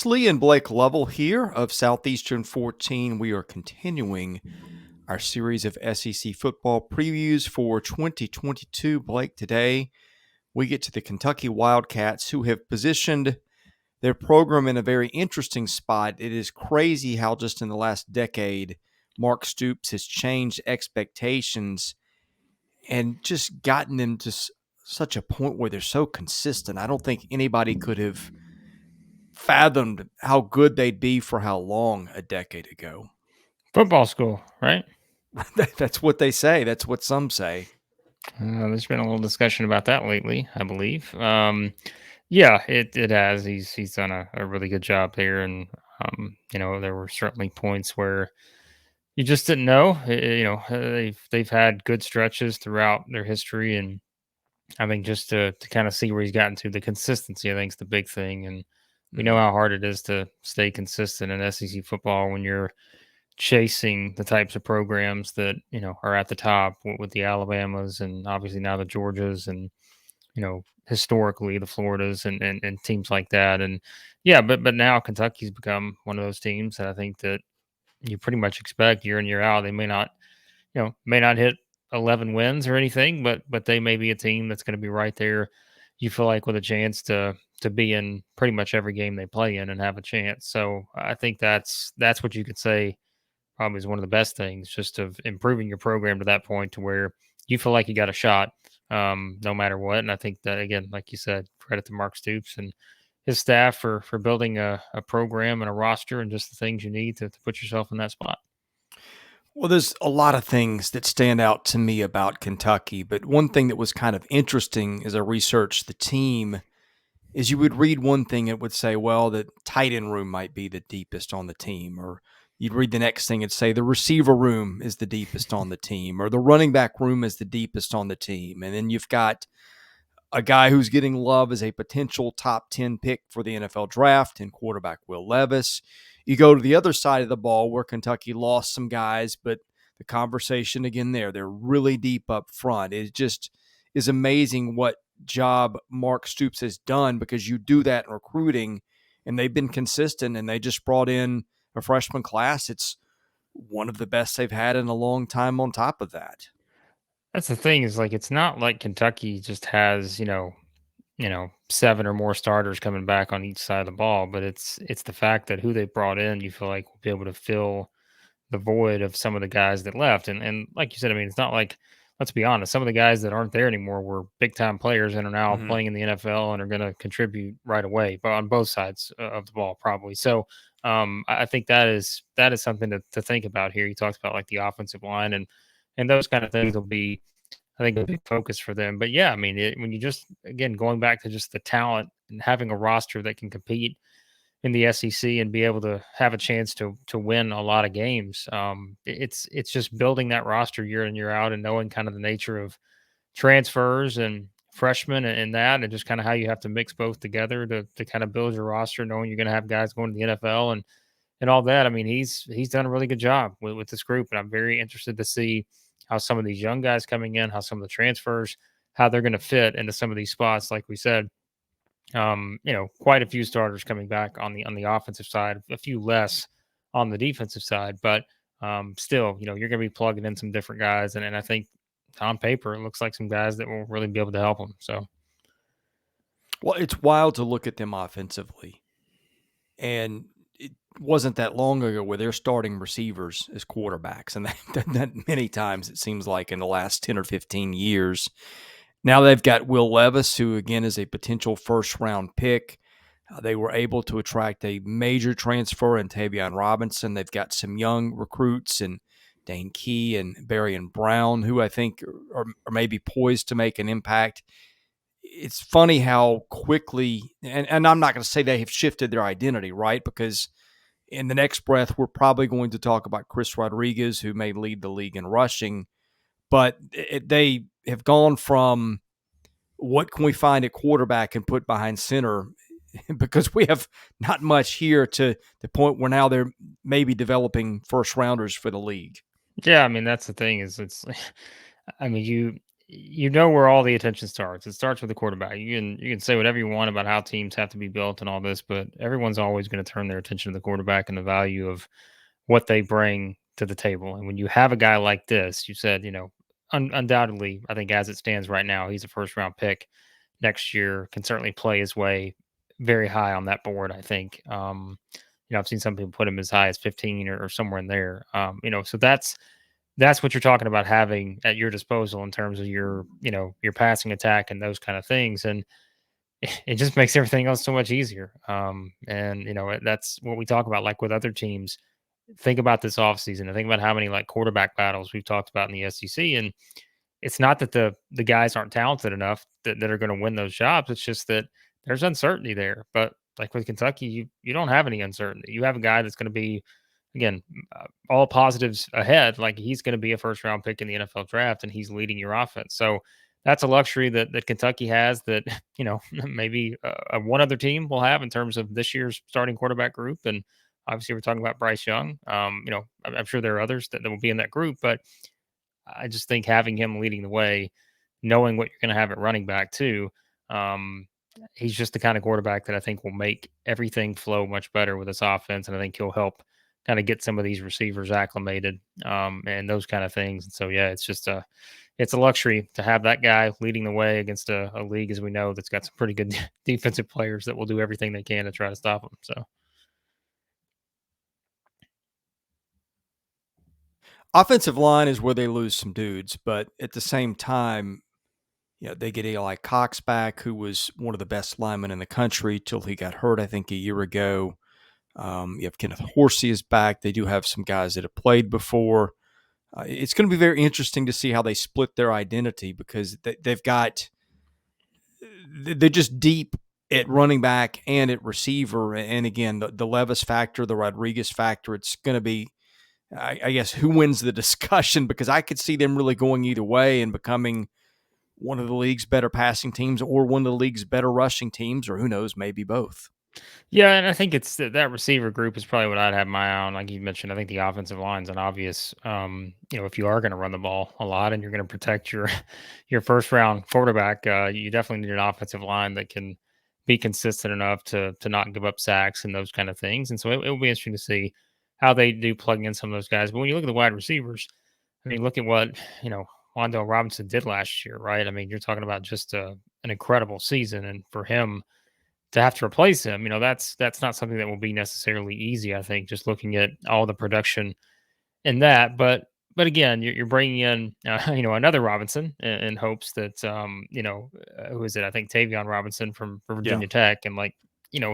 Lee and Blake Lovell here of Southeastern 14. We are continuing our series of SEC football previews for 2022. Blake, today we get to the Kentucky Wildcats, who have positioned their program in a very interesting spot. It is crazy how just in the last decade, Mark Stoops has changed expectations and just gotten them to such a point where they're so consistent. I don't think anybody could have fathomed how good they'd be for how long a decade ago. Football school, right? That's what they say. That's what some say. There's been a little discussion about that lately, I believe. Yeah, it has. He's done a really good job there, and there were certainly points where you just didn't know. They've had good stretches throughout their history, and I think just to kind of see where he's gotten to, the consistency, I think, is the big thing, and we know how hard it is to stay consistent in SEC football when you're chasing the types of programs that are at the top with the Alabamas and obviously now the Georgias and historically the Floridas and teams like that. And yeah, but now Kentucky's become one of those teams that I think that you pretty much expect year in year out. They may not hit 11 wins or anything, but they may be a team that's going to be right there. You feel like with a chance to be in pretty much every game they play in and have a chance. So I think that's what you could say probably is one of the best things, just of improving your program to that point to where you feel like you got a shot, no matter what. And I think that, again, like you said, credit to Mark Stoops and his staff for building a program and a roster and just the things you need to put yourself in that spot. Well, there's a lot of things that stand out to me about Kentucky, but one thing that was kind of interesting as I researched the team is you would read one thing, it would say, well, the tight end room might be the deepest on the team, or you'd read the next thing and say the receiver room is the deepest on the team, or the running back room is the deepest on the team. And then you've got a guy who's getting love as a potential top 10 pick for the NFL draft in quarterback Will Levis. You go to the other side of the ball where Kentucky lost some guys, but the conversation again there, they're really deep up front. It just is amazing what job Mark Stoops has done, because you do that in recruiting and they've been consistent, and they just brought in a freshman class. It's one of the best they've had in a long time on top of that. That's the thing, is like it's not like Kentucky just has, seven or more starters coming back on each side of the ball, but it's the fact that who they brought in, you feel like will be able to fill the void of some of the guys that left. And like you said, I mean, it's not like, let's be honest, some of the guys that aren't there anymore were big time players and are now Mm-hmm. playing in the NFL and are going to contribute right away, but on both sides of the ball, probably. So I think that is something to think about here. You talked about like the offensive line and those kind of things will be, I think, a big focus for them. But yeah, I mean, when you just, again, going back to just the talent and having a roster that can compete in the SEC and be able to have a chance to win a lot of games. It's just building that roster year in year out and knowing kind of the nature of transfers and freshmen and that, and just kind of how you have to mix both together to kind of build your roster, knowing you're going to have guys going to the NFL and all that. I mean, he's done a really good job with this group, and I'm very interested to see how some of these young guys coming in, how some of the transfers, how they're going to fit into some of these spots. Like we said, quite a few starters coming back on the offensive side, a few less on the defensive side, but still, you're going to be plugging in some different guys, and I think on paper it looks like some guys that will really be able to help them. So Well, it's wild to look at them offensively. And it wasn't that long ago where they're starting receivers as quarterbacks. And they've done that many times, it seems like, in the last 10 or 15 years. Now they've got Will Levis, who, again, is a potential first-round pick. They were able to attract a major transfer in Tavion Robinson. They've got some young recruits in Dane Key and Barry and Brown, who I think are maybe poised to make an impact. It's funny how quickly, and I'm not going to say they have shifted their identity, right? Because in the next breath, we're probably going to talk about Chris Rodriguez, who may lead the league in rushing, but they have gone from what can we find at quarterback and put behind center, because we have not much here, to the point where now they're maybe developing first rounders for the league. yeah, I mean, that's the thing, is it's I mean, you know where all the attention starts. It starts with the quarterback. You can say whatever you want about how teams have to be built and all this, but everyone's always going to turn their attention to the quarterback and the value of what they bring to the table. And when you have a guy like this, you said, undoubtedly, I think as it stands right now, he's a first round pick next year, can certainly play his way very high on that board, I think. I've seen some people put him as high as 15 or somewhere in there. So that's what you're talking about having at your disposal in terms of your passing attack and those kind of things. And it just makes everything else so much easier. And that's what we talk about, like with other teams. Think about this offseason and think about how many like quarterback battles we've talked about in the SEC. And it's not that the guys aren't talented enough that are going to win those jobs. It's just that there's uncertainty there. But like with Kentucky, you don't have any uncertainty. You have a guy that's going to be, again, all positives ahead. Like he's going to be a first round pick in the NFL draft, and he's leading your offense. So that's a luxury that Kentucky has that maybe one other team will have in terms of this year's starting quarterback group. And obviously, we're talking about Bryce Young. I'm sure there are others that will be in that group, but I just think having him leading the way, knowing what you're going to have at running back too, um, he's just the kind of quarterback that I think will make everything flow much better with this offense, and I think he'll help kind of get some of these receivers acclimated and those kind of things. And so, yeah, it's a luxury to have that guy leading the way against a league, as we know, that's got some pretty good defensive players that will do everything they can to try to stop him. So. Offensive line is where they lose some dudes, but at the same time, they get Eli Cox back, who was one of the best linemen in the country till he got hurt, I think, a year ago. You have Kenneth Horsey is back. They do have some guys that have played before. It's going to be very interesting to see how they split their identity because they're just deep at running back and at receiver. And again, the Levis factor, the Rodriguez factor, it's going to be, I guess, who wins the discussion because I could see them really going either way and becoming one of the league's better passing teams or one of the league's better rushing teams, or who knows, maybe both. Yeah, and I think it's that receiver group is probably what I'd have my eye on. Like you mentioned, I think the offensive line's an obvious. If you are going to run the ball a lot and you're going to protect your your first round quarterback, you definitely need an offensive line that can be consistent enough to not give up sacks and those kind of things. And so it will be interesting to see how they do plug in some of those guys. But when you look at the wide receivers, I mean, look at what Wandale Robinson did last year, right? I mean, you're talking about just an incredible season, and for him to have to replace him, that's not something that will be necessarily easy. I think just looking at all the production in that, but again, you're bringing in another Robinson in hopes that who is it? I think Tavion Robinson from Yeah. Virginia Tech, and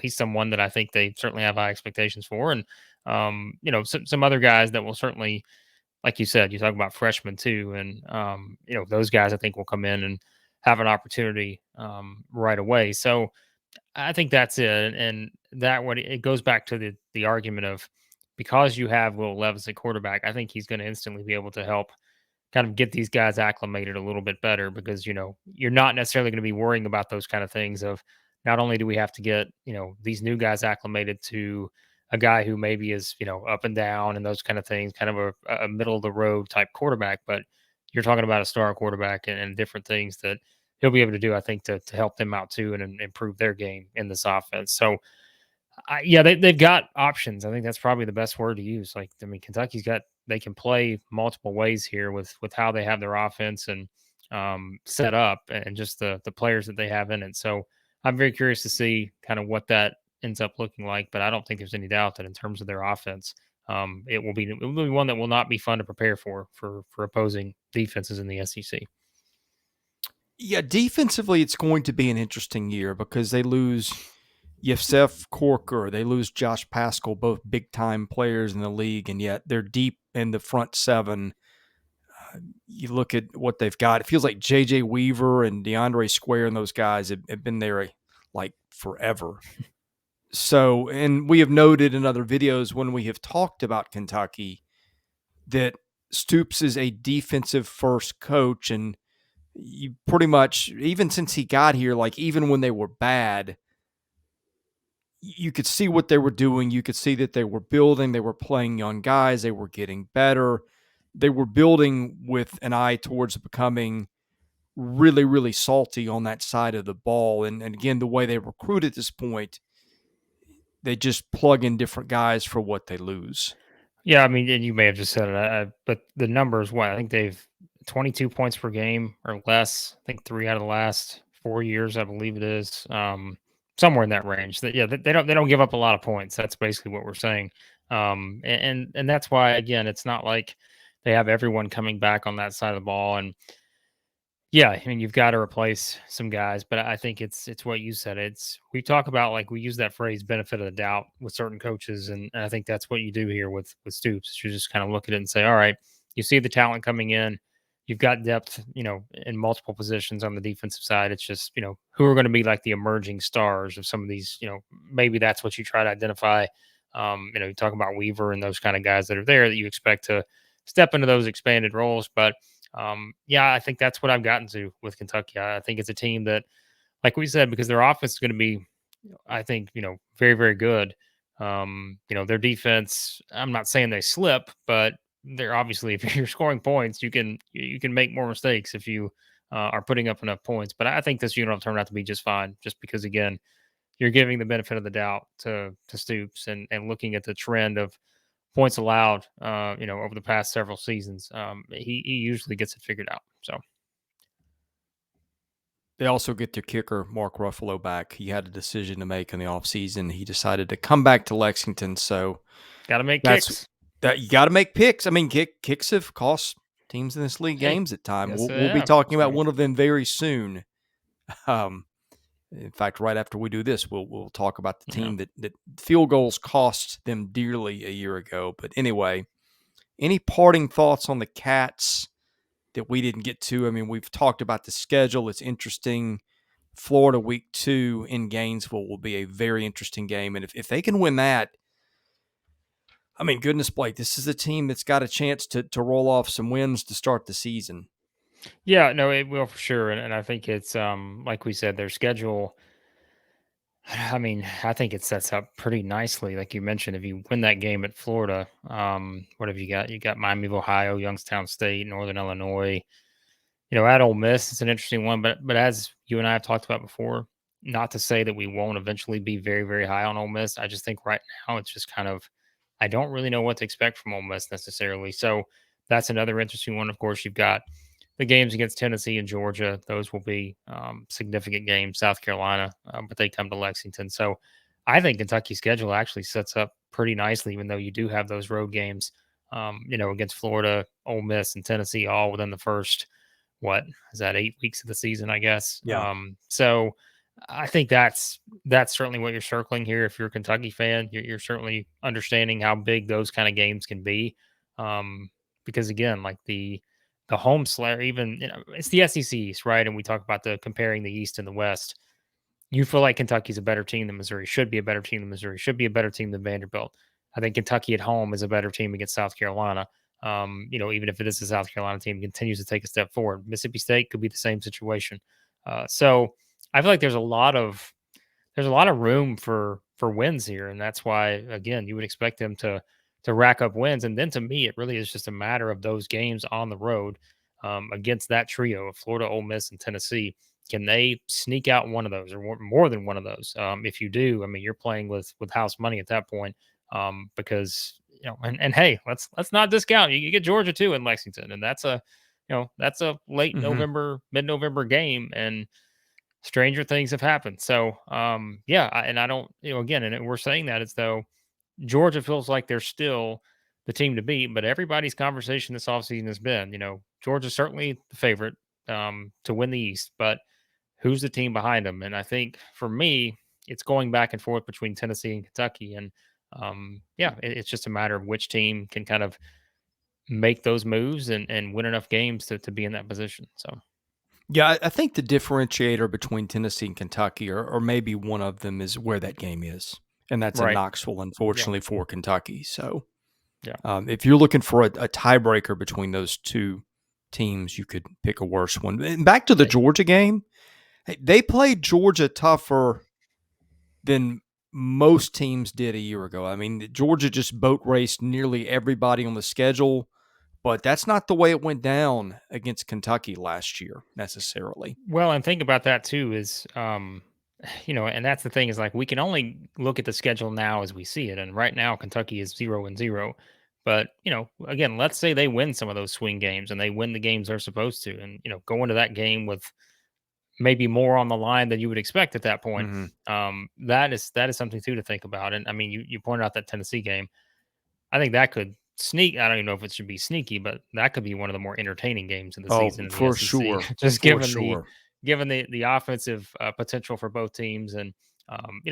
he's someone that I think they certainly have high expectations for, and some other guys that will certainly, like you said, you talk about freshmen too, and those guys I think will come in and have an opportunity right away. So I think that's it, and that what it goes back to the argument of because you have Will Levis at quarterback, I think he's going to instantly be able to help kind of get these guys acclimated a little bit better because you're not necessarily going to be worrying about those kind of things of not only do we have to get these new guys acclimated to a guy who maybe is up and down and those kind of things, kind of a middle of the road type quarterback, but you're talking about a star quarterback and different things that he'll be able to do, I think, to help them out too and improve their game in this offense. So, yeah, they've got options. I think that's probably the best word to use. Like, I mean, they can play multiple ways here with how they have their offense and set up and just the players that they have in it. So I'm very curious to see kind of what that ends up looking like. But I don't think there's any doubt that in terms of their offense, it will be one that will not be fun to prepare for opposing defenses in the SEC. Yeah, defensively, it's going to be an interesting year because they lose Yefsef Corker, they lose Josh Pascal, both big time players in the league, and yet they're deep in the front seven. You look at what they've got, it feels like JJ Weaver and DeAndre Square and those guys have been there like forever. So, and we have noted in other videos when we have talked about Kentucky that Stoops is a defensive first coach, and you pretty much, even since he got here, like even when they were bad, you could see what they were doing. You could see that they were building, they were playing young guys, they were getting better. They were building with an eye towards becoming really, really salty on that side of the ball. And again, the way they recruit at this point, they just plug in different guys for what they lose. Yeah, I mean, and you may have just said it, but the numbers, what I think they've 22 points per game or less. I think 3 out of the last 4 years, I believe it is, somewhere in that range. That yeah, they don't give up a lot of points. That's basically what we're saying, and that's why again, it's not like they have everyone coming back on that side of the ball, and yeah, I mean, you've got to replace some guys, but I think it's what you said. It's we talk about like we use that phrase "benefit of the doubt" with certain coaches, and I think that's what you do here with Stoops. You just kind of look at it and say, "All right, you see the talent coming in, you've got depth, in multiple positions on the defensive side. It's just who are going to be like the emerging stars of some of these. Maybe that's what you try to identify. You talk about Weaver and those kind of guys that are there that you expect to step into those expanded roles, but yeah, I think that's what I've gotten to with Kentucky. I think it's a team that, like we said, because their offense is going to be, I think, very, very good. Their defense, I'm not saying they slip, but they're obviously, if you're scoring points, you can make more mistakes if you are putting up enough points. But I think this unit will turn out to be just fine, just because again, you're giving the benefit of the doubt to Stoops and looking at the trend of points allowed, over the past several seasons. He usually gets it figured out. So They also get their kicker, Mark Ruffalo, back. He had a decision to make in the offseason. He decided to come back to Lexington. So got to make that's kicks. that you got to make picks. I mean, kicks have cost teams in this league Hey, games at time. yes, We'll be yeah. talking about So one of them very soon. Um, in fact, right after we do this, we'll talk about the yeah. team that field goals cost them dearly a year ago. But anyway, any parting thoughts on the Cats that we didn't get to? I mean, we've talked about the schedule. It's interesting. Florida week 2 in Gainesville will be a very interesting game. And if they can win that, I mean, goodness, Blake, this is a team that's got a chance to roll off some wins to start the season. Yeah, no, it will for sure. And I think it's like we said, their schedule. I mean, I think it sets up pretty nicely. Like you mentioned, if you win that game at Florida, what have you got? You got Miami of Ohio, Youngstown State, Northern Illinois. At Ole Miss, it's an interesting one, but as you and I have talked about before, not to say that we won't eventually be very, very high on Ole Miss. I just think right now it's just kind of I don't really know what to expect from Ole Miss necessarily. So that's another interesting one. Of course, you've got the games against Tennessee and Georgia. Those will be significant games. South Carolina, but they come to Lexington. So I think Kentucky's schedule actually sets up pretty nicely, even though you do have those road games. Against Florida, Ole Miss, and Tennessee, all within the first what is that 8 weeks of the season, I guess. Yeah. So I think that's certainly what you're circling here. If you're a Kentucky fan, you're certainly understanding how big those kind of games can be. Um, because again, like the home slayer, even it's the SEC East, right? And we talk about the comparing the East and the West. You feel like Kentucky's a better team than Missouri, should be a better team than Missouri, should be a better team than Vanderbilt. I think Kentucky at home is a better team against South Carolina. Even if it is a South Carolina team, continues to take a step forward. Mississippi State could be the same situation. So I feel like there's a lot of room for wins here, and that's why again you would expect them to rack up wins. And then to me, it really is just a matter of those games on the road against that trio of Florida, Ole Miss, and Tennessee. Can they sneak out one of those or more than one of those? If you do, I mean, you're playing with house money at that point because and hey, let's not discount you get Georgia too in Lexington, and that's a late Mm-hmm. November, mid-November game, and stranger things have happened. So yeah, and I don't again, and we're saying that as though Georgia feels like they're still the team to beat, but everybody's conversation this offseason has been, Georgia's certainly the favorite to win the East, but who's the team behind them? And I think for me, it's going back and forth between Tennessee and Kentucky. And yeah, it's just a matter of which team can kind of make those moves and win enough games to be in that position. So, Yeah, I think the differentiator between Tennessee and Kentucky, or maybe one of them, is where that game is, and that's in right. Knoxville, Yeah. unfortunately, for Kentucky. So Yeah. if you're looking for a tiebreaker between those two teams, you could pick a worse one. And back to the Hey, Georgia game, hey, they played Georgia tougher than most teams did a year ago. I mean, Georgia just boat raced nearly everybody on the schedule, but that's not the way it went down against Kentucky last year necessarily. Well, and think about that too is, and that's the thing is like we can only look at the schedule now as we see it. And right now, Kentucky is 0-0. But, again, let's say they win some of those swing games and they win the games they're supposed to. And, go into that game with maybe more on the line than you would expect at that point. Mm-hmm. That is something too to think about. And I mean, you pointed out that Tennessee game. I think that could sneak. I don't even know if it should be sneaky, but that could be one of the more entertaining games in the Oh, season in the for SEC. sure. Just For given the sure. given the offensive potential for both teams, and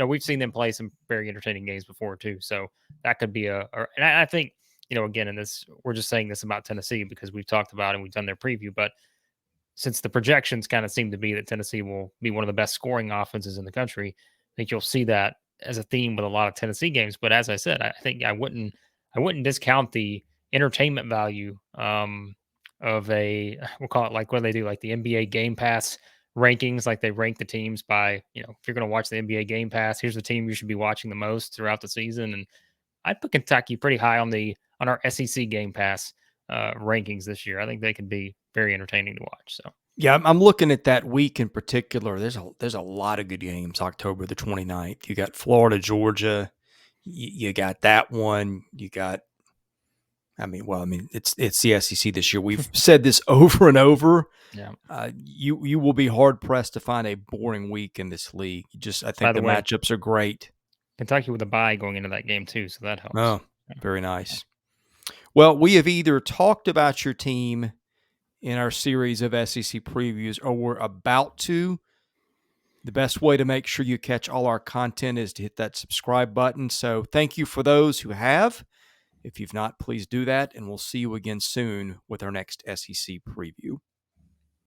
we've seen them play some very entertaining games before too. So that could be and I think again in this we're just saying this about Tennessee because we've talked about and we've done their preview, but since the projections kind of seem to be that Tennessee will be one of the best scoring offenses in the country, I think you'll see that as a theme with a lot of Tennessee games. But as I said, I think I wouldn't discount the entertainment value of a we'll call it like what do they do like the NBA Game Pass rankings, like they rank the teams by if you're going to watch the NBA Game Pass, here's the team you should be watching the most throughout the season, and I'd put Kentucky pretty high on our SEC Game Pass rankings this year. I think they could be very entertaining to watch. So Yeah, I'm looking at that week in particular. There's a lot of good games. October the 29th. You got Florida, Georgia. You got that one. You got. It's the SEC this year. We've said this over and over. yeah. You will be hard pressed to find a boring week in this league. I By think the the way, matchups are great. Kentucky with a bye going into that game too, so that helps. Oh, very nice. Well, we have either talked about your team in our series of SEC previews or we're about to. The best way to make sure you catch all our content is to hit that subscribe button. So thank you for those who have. If you've not, please do that, and we'll see you again soon with our next SEC preview.